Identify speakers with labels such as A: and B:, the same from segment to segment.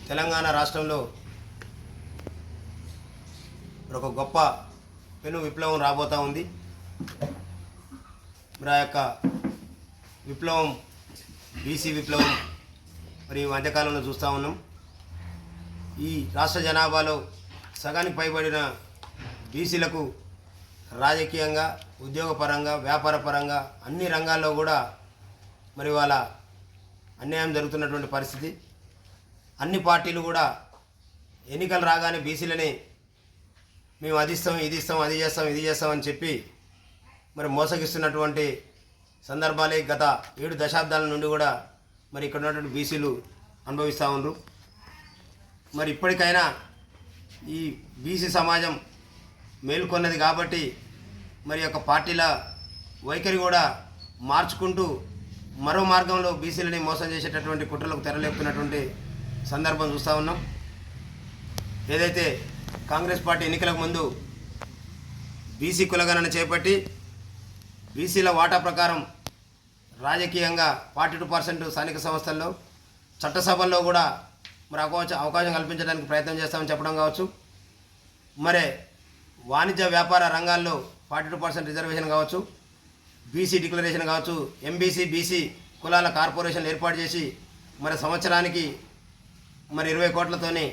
A: తెలంగాణ రాష్ట్రంలో ఒక గొప్ప పెను విప్లవం రాబోతూ ఉంది. మరి ఆ యొక్క విప్లవం బీసీ విప్లవం మరి ఈ మధ్యకాలంలో చూస్తూ ఉన్నాం. ఈ రాష్ట్ర జనాభాలో సగానికి పైబడిన బీసీలకు రాజకీయంగా, ఉద్యోగపరంగా, వ్యాపారపరంగా అన్ని రంగాల్లో కూడా మరి వాళ్ళ అన్యాయం జరుగుతున్నటువంటి పరిస్థితి. అన్ని పార్టీలు కూడా ఎన్నికలు రాగానే బీసీలని మేము అది ఇస్తాం, ఇది ఇస్తాం, అది చేస్తాం, ఇది చేస్తామని చెప్పి మరి మోసగిస్తున్నటువంటి సందర్భాలే గత 7 దశాబ్దాల నుండి కూడా మరి ఇక్కడ ఉన్నటువంటి బీసీలు అనుభవిస్తూ ఉన్నారు. మరి ఇప్పటికైనా ఈ బీసీ సమాజం మేలుకొన్నది కాబట్టి మరి యొక్క పార్టీల వైఖరి కూడా మార్చుకుంటూ మరో మార్గంలో బీసీలని మోసం చేసేటటువంటి కుట్రలకు తెరలేపుతున్నటువంటి సందర్భం చూస్తూ ఉన్నాం. ఏదైతే కాంగ్రెస్ పార్టీ ఎన్నికలకు ముందు బీసీ కులగణన చేపట్టి బీసీల వాటా ప్రకారం రాజకీయంగా 42% స్థానిక సంస్థల్లో, చట్టసభల్లో కూడా మరి అవకాశం కల్పించడానికి ప్రయత్నం చేస్తామని చెప్పడం కావచ్చు, మరి వాణిజ్య వ్యాపార రంగాల్లో 42% రిజర్వేషన్ కావచ్చు, బీసీ డిక్లరేషన్ కావచ్చు, ఎంబీసీ బీసీ కులాల కార్పొరేషన్లు ఏర్పాటు చేసి మరి సంవత్సరానికి మరి 20 కోట్లతోని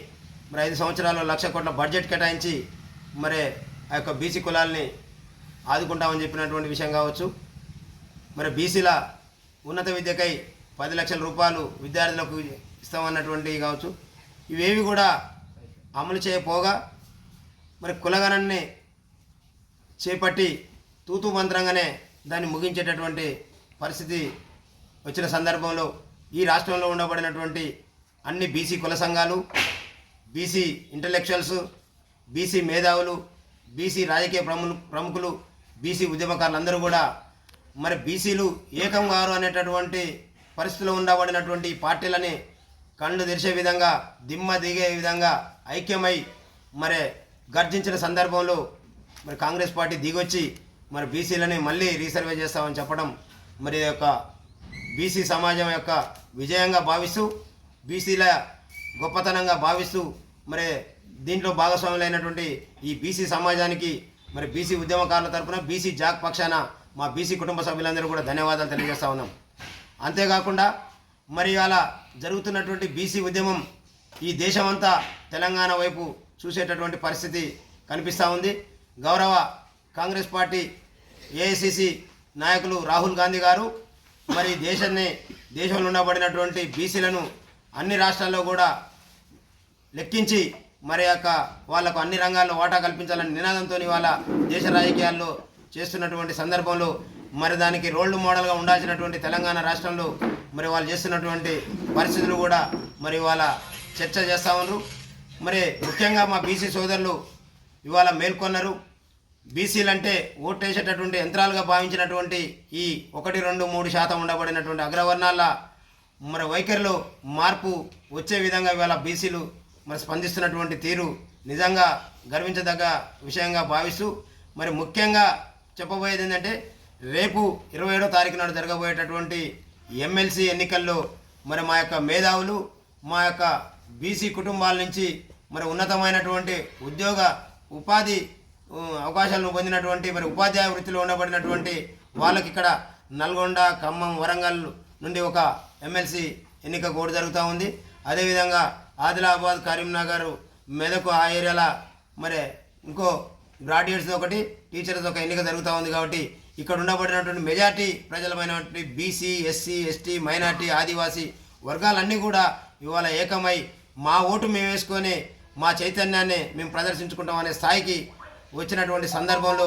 A: మరి 5 సంవత్సరాల్లో 1,00,000 కోట్ల బడ్జెట్ కేటాయించి మరి ఆ యొక్క బీసీ కులాలని ఆదుకుంటామని చెప్పినటువంటి విషయం కావచ్చు, మరి బీసీల ఉన్నత విద్యకై 10 లక్షల రూపాయలు విద్యార్థులకు ఇస్తామన్నటువంటివి కావచ్చు. ఇవేవి కూడా అమలు చేయపోగా మరి కులగణాన్ని చేపట్టి తూతూ మంత్రంగానే దాన్ని ముగించేటటువంటి పరిస్థితి వచ్చిన సందర్భంలో ఈ రాష్ట్రంలో ఉండబడినటువంటి అన్ని బీసీ కుల సంఘాలు, బీసీ ఇంటలెక్చువల్స్, బీసీ మేధావులు, బీసీ రాజకీయ ప్రముఖులు, బీసీ ఉద్యమకారులందరూ కూడా మరి బీసీలు ఏకం గారు అనేటటువంటి పరిస్థితిలో ఉండబడినటువంటి పార్టీలని కళ్ళు తెరిచే విధంగా, దిమ్మ దిగే విధంగా ఐక్యమై మరి గర్జించిన సందర్భంలో మరి కాంగ్రెస్ పార్టీ దిగొచ్చి మరి బీసీలని మళ్ళీ రీసర్వే చేస్తామని చెప్పడం మరి యొక్క బీసీ సమాజం యొక్క విజయంగా భావిస్తూ, బీసీల గొప్పతనంగా భావిస్తూ మరి దీంట్లో భాగస్వాములైనటువంటి ఈ బీసీ సమాజానికి మరి బీసీ ఉద్యమకారుల తరఫున బీసీ జాక్ పక్షాన మా బీసీ కుటుంబ సభ్యులందరూ కూడా ధన్యవాదాలు తెలియజేస్తూ ఉన్నాం. అంతేకాకుండా మరి అలా జరుగుతున్నటువంటి బీసీ ఉద్యమం ఈ దేశమంతా తెలంగాణ వైపు చూసేటటువంటి పరిస్థితి కనిపిస్తూ ఉంది. గౌరవ కాంగ్రెస్ పార్టీ ఏఐసిసి నాయకులు రాహుల్ గాంధీ గారు మరి దేశంలో ఉండబడినటువంటి బీసీలను అన్ని రాష్ట్రాల్లో కూడా లెక్కించి మరి యొక్క వాళ్లకు అన్ని రంగాల్లో వాటా కల్పించాలని నినాదంతో వాళ్ళ దేశ రాజకీయాల్లో చేస్తున్నటువంటి సందర్భంలో మరి దానికి రోల్ మోడల్గా ఉండాల్సినటువంటి తెలంగాణ రాష్ట్రంలో మరి వాళ్ళు చేస్తున్నటువంటి పరిస్థితులు కూడా మరి వాళ్ళ చర్చ చేస్తూ ఉన్నారు. మరి ముఖ్యంగా మా బీసీ సోదరులు ఇవాళ మేల్కొన్నారు. బీసీలు అంటే ఓటేసేటటువంటి యంత్రాలుగా భావించినటువంటి ఈ 1, 2, 3% ఉండబడినటువంటి అగ్రవర్ణాల మరి వైఖరిలో మార్పు వచ్చే విధంగా ఇవాళ బీసీలు మరి స్పందిస్తున్నటువంటి తీరు నిజంగా గర్వించదగ్గ విషయంగా భావిస్తూ మరి ముఖ్యంగా చెప్పబోయేది ఏంటంటే రేపు 27వ తారీఖు నాడు జరగబోయేటటువంటి ఎమ్మెల్సీ ఎన్నికల్లో మరి మా యొక్క మేధావులు, మా యొక్క బీసీ కుటుంబాల నుంచి మరి ఉన్నతమైనటువంటి ఉద్యోగ ఉపాధి అవకాశాలను పొందినటువంటి మరి ఉపాధ్యాయ వృత్తిలో ఉండబడినటువంటి వాళ్ళకి ఇక్కడ నల్గొండ, ఖమ్మం, వరంగల్ నుండి ఒక ఎమ్మెల్సీ ఎన్నిక కోడ్ జరుగుతూ ఉంది. అదేవిధంగా ఆదిలాబాద్, కరీంనగర్, మెదక్ ఆ ఏరియాల మరి ఇంకో గ్రాడ్యుయేట్స్ ఒకటి, టీచర్స్ ఒక ఎన్నిక జరుగుతూ ఉంది. కాబట్టి ఇక్కడ ఉండబడినటువంటి మెజార్టీ ప్రజలమైనటువంటి BC, SC, ST, minority, Adivasi వర్గాలన్నీ కూడా ఇవాళ ఏకమై మా ఓటు మేము వేసుకొని మా చైతన్యాన్ని మేము ప్రదర్శించుకుంటాం అనే స్థాయికి వచ్చినటువంటి సందర్భంలో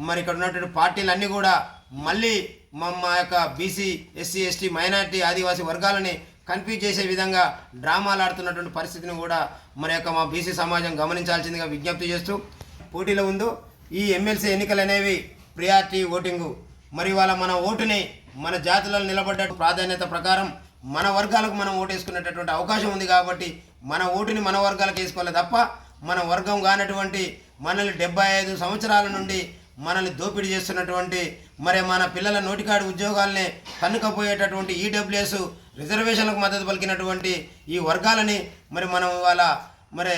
A: మరి ఇక్కడ ఉన్నటువంటి పార్టీలన్నీ కూడా మళ్ళీ మా యొక్క బీసీ, ఎస్సీ, ఎస్టీ, మైనార్టీ, ఆదివాసీ వర్గాలని కన్ఫ్యూజ్ చేసే విధంగా డ్రామాలు ఆడుతున్నటువంటి పరిస్థితిని కూడా మరి యొక్క మా బీసీ సమాజం గమనించాల్సిందిగా విజ్ఞప్తి చేస్తూ పోటీలో ఉందో ఈ ఎమ్మెల్సీ ఎన్నికలు అనేవి ప్రియారిటీ ఓటింగు. మరి వాళ్ళ మన ఓటుని మన జాతులలో నిలబడ్డ ప్రాధాన్యత ప్రకారం మన వర్గాలకు మనం ఓటేసుకునేటటువంటి అవకాశం ఉంది. కాబట్టి మన ఓటుని మన వర్గాలకు వేసుకోవాలి తప్ప మన వర్గం కానటువంటి మనల్ని 75 సంవత్సరాల నుండి మనల్ని దోపిడీ చేస్తున్నటువంటి మరి మన పిల్లల నోటికాడి ఉద్యోగాల్ని కన్నుకపోయేటటువంటి ఈడబ్ల్యూఎస్ రిజర్వేషన్లకు మద్దతు పలికినటువంటి ఈ వర్గాలని మరి మనం ఇవాళ మరి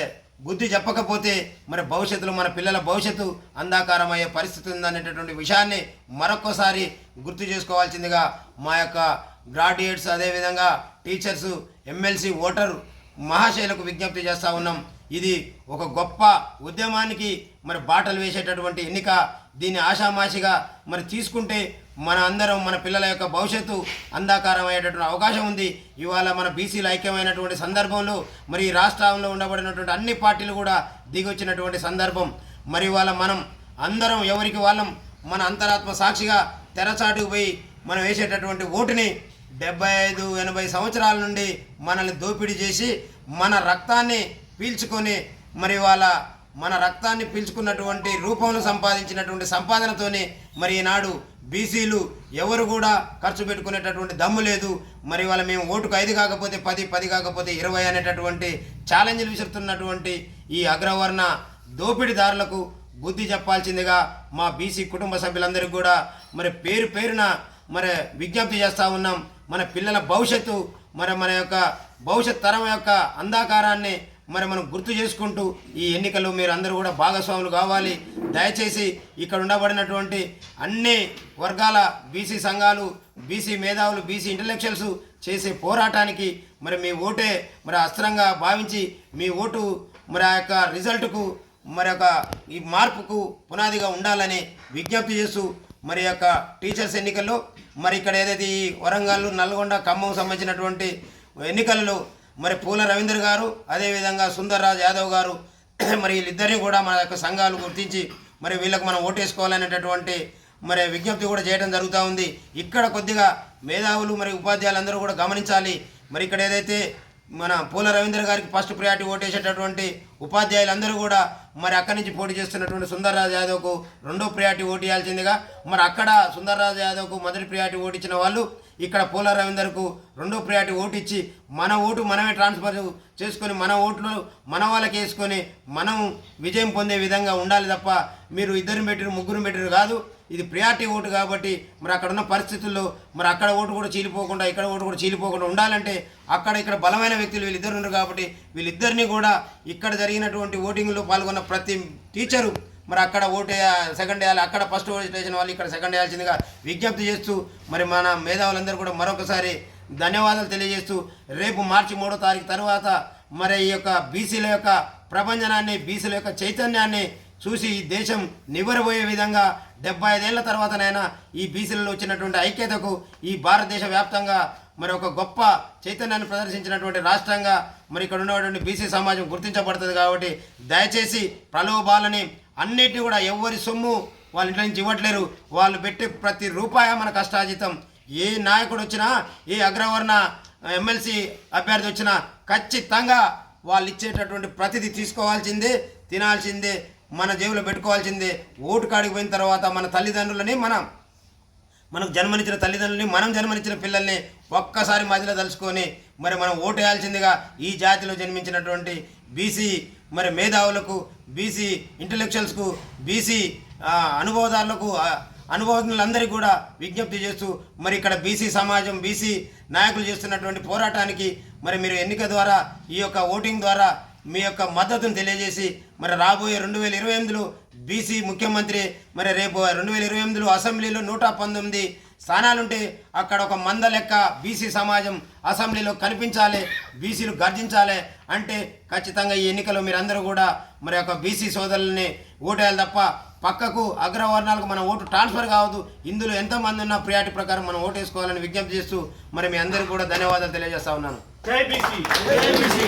A: బుద్ధి చెప్పకపోతే మరి భవిష్యత్తులో మన పిల్లల భవిష్యత్తు అంధాకారం అయ్యే పరిస్థితి ఉందనేటటువంటి విషయాన్ని మరొక్కసారి గుర్తు చేసుకోవాల్సిందిగా మా యొక్క గ్రాడ్యుయేట్స్ అదేవిధంగా టీచర్స్ ఎమ్మెల్సీ ఓటరు మహాశయులకు విజ్ఞప్తి చేస్తూ ఉన్నాం. ఇది ఒక గొప్ప ఉద్యమానికి మరి బాటలు వేసేటటువంటి ఎన్నిక. దీన్ని ఆషామాషిగా మరి తీసుకుంటే మన అందరం మన పిల్లల యొక్క భవిష్యత్తు అంధాకారం అయ్యేటటువంటి అవకాశం ఉంది. ఇవాళ మన బీసీలు ఐక్యమైనటువంటి సందర్భంలో మరి ఈ రాష్ట్రంలో ఉండబడినటువంటి అన్ని పార్టీలు కూడా దిగొచ్చినటువంటి సందర్భం. మరి ఇవాళ మనం అందరం ఎవరికి వాళ్ళం మన అంతరాత్మ సాక్షిగా తెరచాటుకు పోయి మనం వేసేటటువంటి ఓటుని 75-80 సంవత్సరాల నుండి మనల్ని దోపిడీ చేసి మన రక్తాన్ని పీల్చుకొని మరి వాళ్ళ మన రక్తాన్ని పీల్చుకున్నటువంటి రూపంలో సంపాదించినటువంటి సంపాదనతోనే మరి ఈనాడు బీసీలు ఎవరు కూడా ఖర్చు పెట్టుకునేటటువంటి దమ్ము లేదు. మరి వాళ్ళ మేము ఓటుకు 5 కాకపోతే 10, 10 కాకపోతే 20 అనేటటువంటి ఛాలెంజ్లు విసురుతున్నటువంటి ఈ అగ్రవర్ణ దోపిడీదారులకు బుద్ధి చెప్పాల్సిందిగా మా బీసీ కుటుంబ సభ్యులందరికీ కూడా మరి పేరు పేరున మరి విజ్ఞప్తి చేస్తూ ఉన్నాం. మన పిల్లల భవిష్యత్తు మరి మన యొక్క భవిష్యత్ తరం యొక్క అంధాకారాన్ని మరి మనం గుర్తు చేసుకుంటూ ఈ ఎన్నికల్లో మీరు అందరూ కూడా భాగస్వాములు కావాలి. దయచేసి ఇక్కడ ఉండబడినటువంటి అన్ని వర్గాల బీసీ సంఘాలు, బీసీ మేధావులు, బీసీ ఇంటలెక్చువల్స్ చేసే పోరాటానికి మరి మీ ఓటే మరి అస్త్రంగా భావించి మీ ఓటు మరి ఆ యొక్క రిజల్ట్కు మరి యొక్క ఈ మార్పుకు పునాదిగా ఉండాలని విజ్ఞప్తి చేస్తూ మరి యొక్క టీచర్స్ ఎన్నికల్లో మరి ఇక్కడ ఏదైతే ఈ వరంగల్, నల్గొండ, ఖమ్మం సంబంధించినటువంటి ఎన్నికల్లో మరి పూల రవీందర్ గారు అదేవిధంగా సుందర్రాజ్ యాదవ్ గారు మరి వీళ్ళిద్దరిని కూడా మన యొక్క సంఘాలు గుర్తించి మరి వీళ్ళకు మనం ఓటేసుకోవాలనేటటువంటి మరి విజ్ఞప్తి కూడా చేయడం జరుగుతూ ఉంది. ఇక్కడ కొద్దిగా మేధావులు మరి ఉపాధ్యాయులందరూ కూడా గమనించాలి. మరి ఇక్కడ ఏదైతే మన పూల రవీందర్ గారికి ఫస్ట్ ప్రయారిటీ ఓటేసేటటువంటి ఉపాధ్యాయులందరూ కూడా మరి అక్కడి నుంచి పోటీ చేస్తున్నటువంటి సుందర్రాజ్ యాదవ్కు 2వ ప్రయారిటీ ఓటు ఇవ్వాల్సిందిగా, మరి అక్కడ సుందర్రాజ్ యాదవ్కు మొదటి ప్రయారిటీ ఓటు ఇచ్చిన వాళ్ళు ఇక్కడ పూల రవీందర్కు 2వ ప్రయారిటీ ఓటు ఇచ్చి మన ఓటు మనమే ట్రాన్స్ఫర్ చేసుకొని మన ఓట్లు మన వాళ్ళకి వేసుకొని మనం విజయం పొందే విధంగా ఉండాలి తప్ప మీరు 2 పెట్టిరు 3 పెట్టిరు కాదు. ఇది ప్రియారిటీ ఓటు కాబట్టి మరి అక్కడ ఉన్న పరిస్థితుల్లో మరి అక్కడ ఓటు కూడా చీలిపోకుండా ఇక్కడ ఓటు కూడా చీలిపోకుండా ఉండాలంటే అక్కడ ఇక్కడ బలమైన వ్యక్తులు వీళ్ళిద్దరు ఉన్నారు కాబట్టి వీళ్ళిద్దరినీ కూడా ఇక్కడ జరిగినటువంటి ఓటింగ్లో పాల్గొన్న ప్రతి టీచరు మరి అక్కడ ఓటు సెకండ్ వేయాలి, అక్కడ ఫస్ట్ ఓటు వేసిన వాళ్ళు ఇక్కడ సెకండ్ వేయాల్సిందిగా విజ్ఞప్తి చేస్తూ మరి మన మేధావులందరూ కూడా మరొకసారి ధన్యవాదాలు తెలియజేస్తూ రేపు మార్చి 3వ తారీఖు తర్వాత మరి ఈ యొక్క బీసీల యొక్క ప్రభంజనాన్ని, బీసీల యొక్క చైతన్యాన్ని చూసి ఈ దేశం నివ్వరబోయే విధంగా 75 ఏళ్ల తర్వాతనైనా ఈ బీసీలలో వచ్చినటువంటి ఐక్యతకు ఈ భారతదేశ వ్యాప్తంగా మరి ఒక గొప్ప చైతన్యాన్ని ప్రదర్శించినటువంటి రాష్ట్రంగా మరి ఇక్కడ ఉన్నటువంటి బీసీ సమాజం గుర్తించబడుతుంది. కాబట్టి దయచేసి ప్రలోభాలని అన్నిటిని కూడా ఎవరి సొమ్ము వాళ్ళ ఇంట్లో నుంచి ఇవ్వట్లేరు. వాళ్ళు పెట్టే ప్రతి రూపాయి మన కష్టార్జితం. ఏ నాయకుడు వచ్చినా, ఏ అగ్రవర్ణ ఎమ్మెల్సీ అభ్యర్థి వచ్చినా ఖచ్చితంగా వాళ్ళు ఇచ్చేటటువంటి ప్రతిదీ తీసుకోవాల్సిందే, తినాల్సిందే, మన జేబులో పెట్టుకోవాల్సిందే. ఓటు కాడికి పోయిన తర్వాత మన తల్లిదండ్రులని మనకు జన్మనిచ్చిన తల్లిదండ్రులని, మనం జన్మనిచ్చిన పిల్లల్ని ఒక్కసారి మధ్యలో తలుచుకొని మరి మనం ఓటు వేయాల్సిందిగా ఈ జాతిలో జన్మించినటువంటి బీసీ మరి మేధావులకు, బీసీ ఇంటలెక్చువల్స్కు, బీసీ అనుభవదారులకు, అనుభవజ్ఞులందరికీ కూడా విజ్ఞప్తి చేస్తూ మరి ఇక్కడ బీసీ సమాజం, బీసీ నాయకులు చేస్తున్నటువంటి పోరాటానికి మరి మీరు ఎన్నిక ద్వారా ఈ యొక్క ఓటింగ్ ద్వారా మీ యొక్క మద్దతును తెలియజేసి మరి రాబోయే 2028లో బీసీ ముఖ్యమంత్రి మరి రేపు 2028లో అసెంబ్లీలో 119 స్థానాలుంటే అక్కడ ఒక మంద లెక్క బీసీ సమాజం అసెంబ్లీలో కనిపించాలి, బీసీలు గర్జించాలి అంటే ఖచ్చితంగా ఈ ఎన్నికలో మీరందరూ కూడా మరి యొక్క బీసీ సోదరుల్ని ఓటేయాలి తప్ప పక్కకు అగ్రవర్ణాలకు మన ఓటు ట్రాన్స్ఫర్ కావద్దు. ఇందులో ఎంతమంది ఉన్న ప్రియారిటీ ప్రకారం మనం ఓటు వేసుకోవాలని విజ్ఞప్తి చేస్తూ మరి మీ అందరికీ కూడా ధన్యవాదాలు తెలియజేస్తా ఉన్నాను.
B: జై బీసీ.